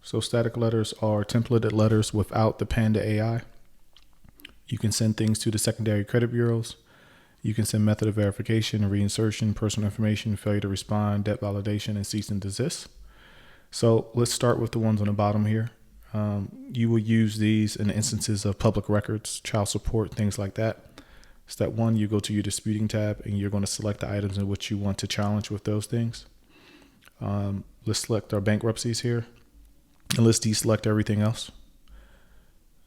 So static letters are templated letters without the Panda AI. You can send things to the secondary credit bureaus. You can send method of verification, reinsertion, personal information, failure to respond, debt validation, and cease and desist. So let's start with the ones on the bottom here. You will use these in instances of public records, child support, things like that. Step one, you go to your disputing tab and you're going to select the items in which you want to challenge with those things. Let's select our bankruptcies here and let's deselect everything else.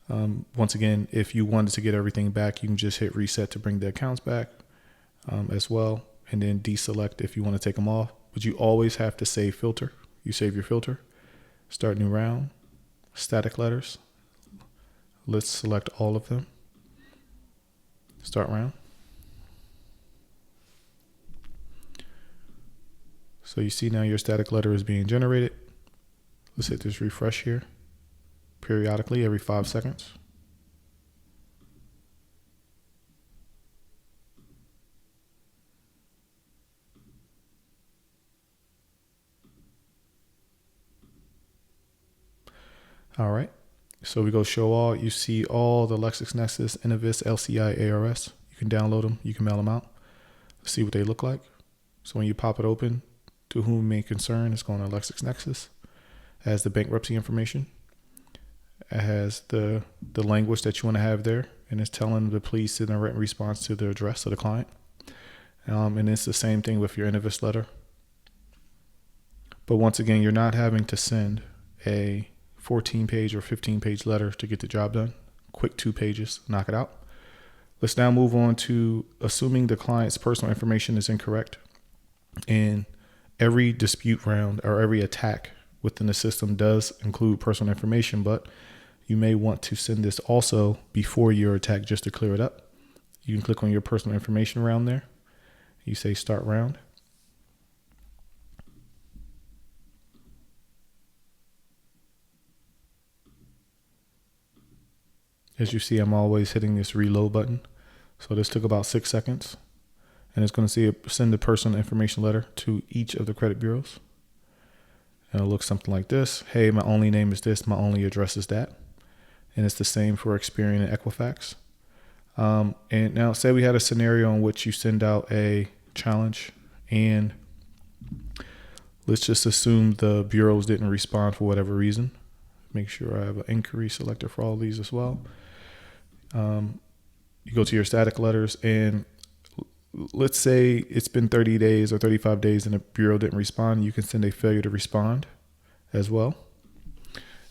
Once again, if you wanted to get everything back, you can just hit reset to bring the accounts back as well, and then deselect if you want to take them off. But you always have to save filter. You save your filter, start new round, static letters. Let's select all of them. Start round. So you see now your static letter is being generated. Let's hit this refresh here periodically every 5 seconds. All right. So we go show all. You see all the LexisNexis, Innovis, LCI, ARS. You can download them. You can mail them out. Let's see what they look like. So when you pop it open, to whom may concern, it's going to LexisNexis. It has the bankruptcy information. It has the language that you want to have there, and it's telling them to please send a written response to the address of the client. And it's the same thing with your Innovis letter. But once again, you're not having to send a 14-page or 15-page letter to get the job done. Quick 2 pages, knock it out. Let's now move on to assuming the client's personal information is incorrect. And every dispute round or every attack within the system does include personal information, but you may want to send this also before your attack just to clear it up. You can click on your personal information round there. You say start round. As you see, I'm always hitting this reload button. So this took about 6 seconds. And it's going to send the personal information letter to each of the credit bureaus. And it'll look something like this. Hey, my only name is this. My only address is that. And it's the same for Experian and Equifax. And now say we had a scenario in which you send out a challenge and let's just assume the bureaus didn't respond for whatever reason. Make sure I have an inquiry selected for all of these as well. You go to your static letters and let's say it's been 30 days or 35 days and the bureau didn't respond. You can send a failure to respond as well.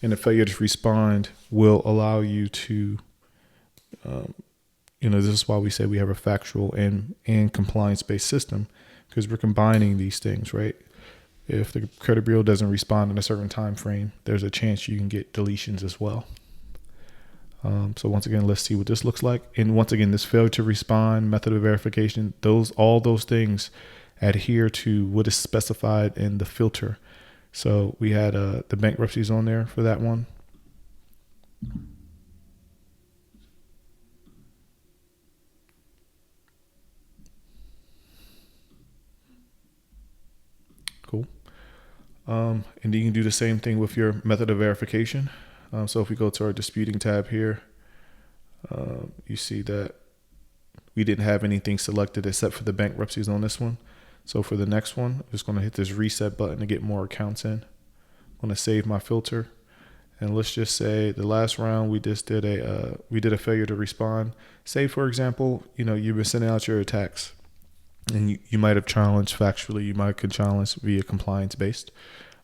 And the failure to respond will allow you to, this is why we say we have a factual and compliance-based system, because we're combining these things, right? If the credit bureau doesn't respond in a certain time frame, there's a chance you can get deletions as well. So once again, let's see what this looks like. And once again, this failure to respond, method of verification, all those things adhere to what is specified in the filter. So we had the bankruptcies on there for that one. Cool. And then you can do the same thing with your method of verification. So if we go to our disputing tab here, you see that we didn't have anything selected except for the bankruptcies on this one. So for the next one, I'm just going to hit this reset button to get more accounts in. I'm going to save my filter. And let's just say the last round we just did a failure to respond. Say, for example, you've been sending out your attacks and you might have challenged factually. You might could challenge via compliance based.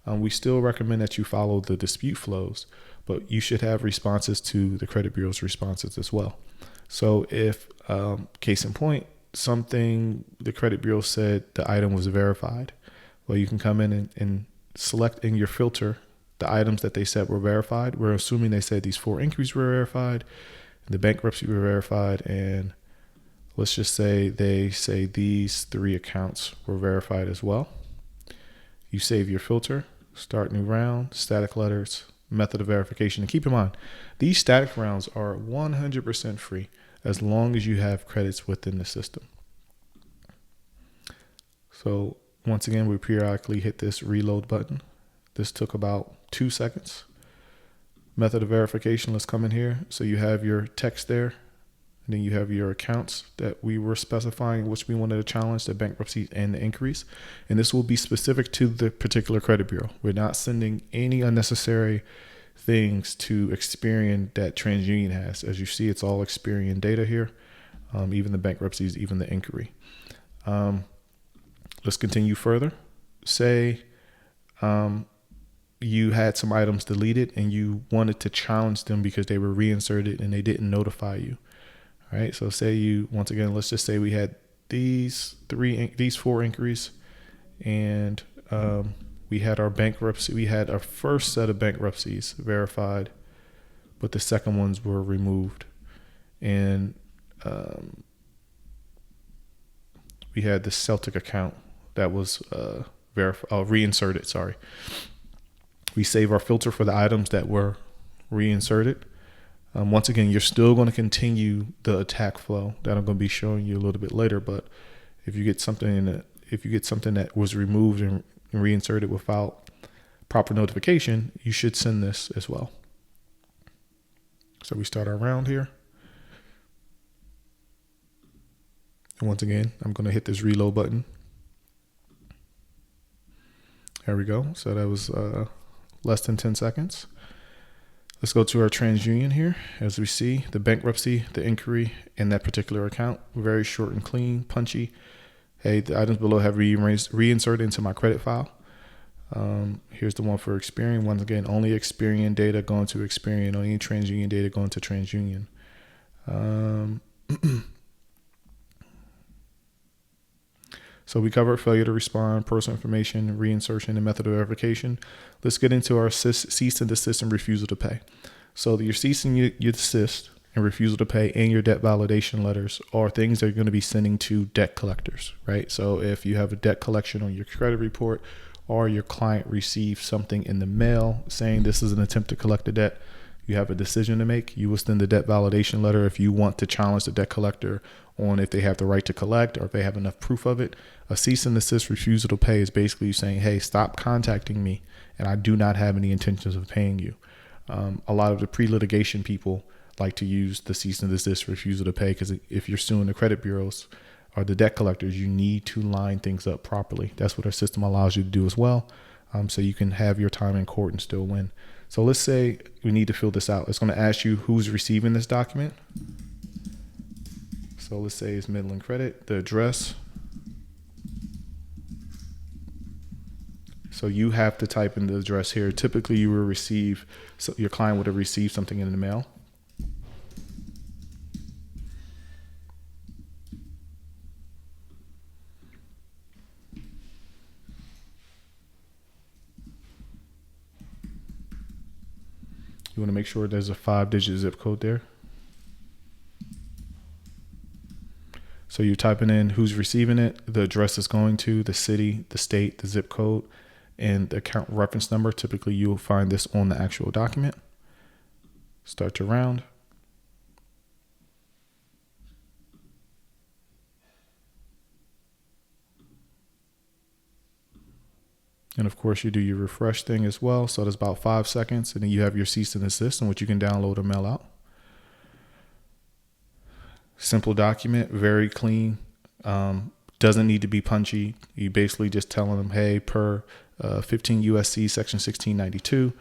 We still recommend that you follow the dispute flows, but you should have responses to the credit bureau's responses as well. So if, case in point, the credit bureau said the item was verified, well, you can come in and select in your filter the items that they said were verified. We're assuming they said these 4 inquiries were verified, the bankruptcy were verified, and let's just say they say these 3 accounts were verified as well. You save your filter, start new round, static letters, method of verification. And keep in mind, these static rounds are 100% free as long as you have credits within the system. So once again, we periodically hit this reload button. This took about 2 seconds. Method of verification, let's come in here. So you have your text there, and then you have your accounts that we were specifying, which we wanted to challenge, the bankruptcy and the inquiries. And this will be specific to the particular credit bureau. We're not sending any unnecessary things to Experian that TransUnion has. As you see, it's all Experian data here, even the bankruptcies, even the inquiry. Let's continue further. Say you had some items deleted and you wanted to challenge them because they were reinserted and they didn't notify you. All right. So say you, once again, let's just say we had these 4 inquiries, and we had our bankruptcy. We had our first set of bankruptcies verified, but the second ones were removed. And we had the Celtic account that was reinserted. Sorry. We save our filter for the items that were reinserted. Once again, you're still going to continue the attack flow that I'm going to be showing you a little bit later. But if you get something that was removed and reinserted without proper notification, you should send this as well. So we start our round here. And once again, I'm going to hit this reload button. There we go. So that was less than 10 seconds. Let's go to our TransUnion here. As we see, the bankruptcy, the inquiry, and that particular account, very short and clean, punchy. Hey, the items below have reinserted into my credit file. Here's the one for Experian. Once again, only Experian data going to Experian, only TransUnion data going to TransUnion. So we covered failure to respond, personal information, reinsertion, and method of verification. Let's get into our cease and desist and refusal to pay. So your cease and your desist and refusal to pay and your debt validation letters are things that you're going to be sending to debt collectors, right? So if you have a debt collection on your credit report, or your client receives something in the mail saying this is an attempt to collect a debt, you have a decision to make. You will send the debt validation letter if you want to challenge the debt collector on if they have the right to collect or if they have enough proof of it. A cease and desist refusal to pay is basically saying, hey, stop contacting me and I do not have any intentions of paying you. A lot of the pre-litigation people like to use the cease and desist refusal to pay because if you're suing the credit bureaus or the debt collectors, you need to line things up properly. That's what our system allows you to do as well. So you can have your time in court and still win. So let's say we need to fill this out. It's going to ask you who's receiving this document. So let's say it's Midland Credit, the address. So you have to type in the address here. Typically you will receive, so your client would have received something in the mail. You want to make sure there's a 5-digit zip code there. So you're typing in who's receiving it, the address it's going to, the city, the state, the zip code, and the account reference number. Typically you will find this on the actual document. Start your round. And of course you do your refresh thing as well. So that's about 5 seconds. And then you have your cease and desist, which you can download or mail out. Simple document, very clean. Doesn't need to be punchy. You basically just telling them, hey, per 15 USC section 1692,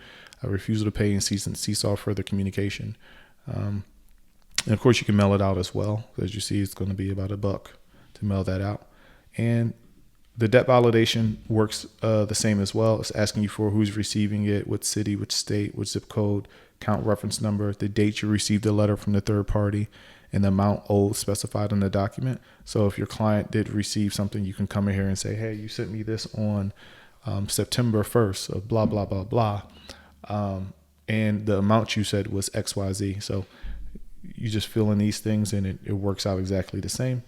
a refusal to pay and cease all further communication. And of course you can mail it out as well. As you see, it's going to be about $1 to mail that out. And the debt validation works the same as well. It's asking you for who's receiving it, what city, which state, what zip code, account reference number, the date you received the letter from the third party, and the amount owed specified in the document. So if your client did receive something, you can come in here and say, hey, you sent me this on September 1st of blah, blah, blah, blah. And the amount you said was XYZ. So you just fill in these things and it works out exactly the same.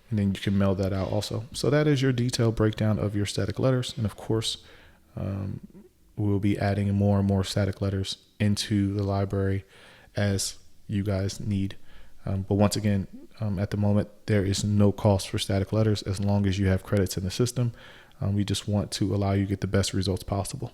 And then you can mail that out also. So that is your detailed breakdown of your static letters. And of course, we'll be adding more and more static letters into the library as you guys need. But once again, at the moment, there is no cost for static letters as long as you have credits in the system. We just want to allow you to get the best results possible.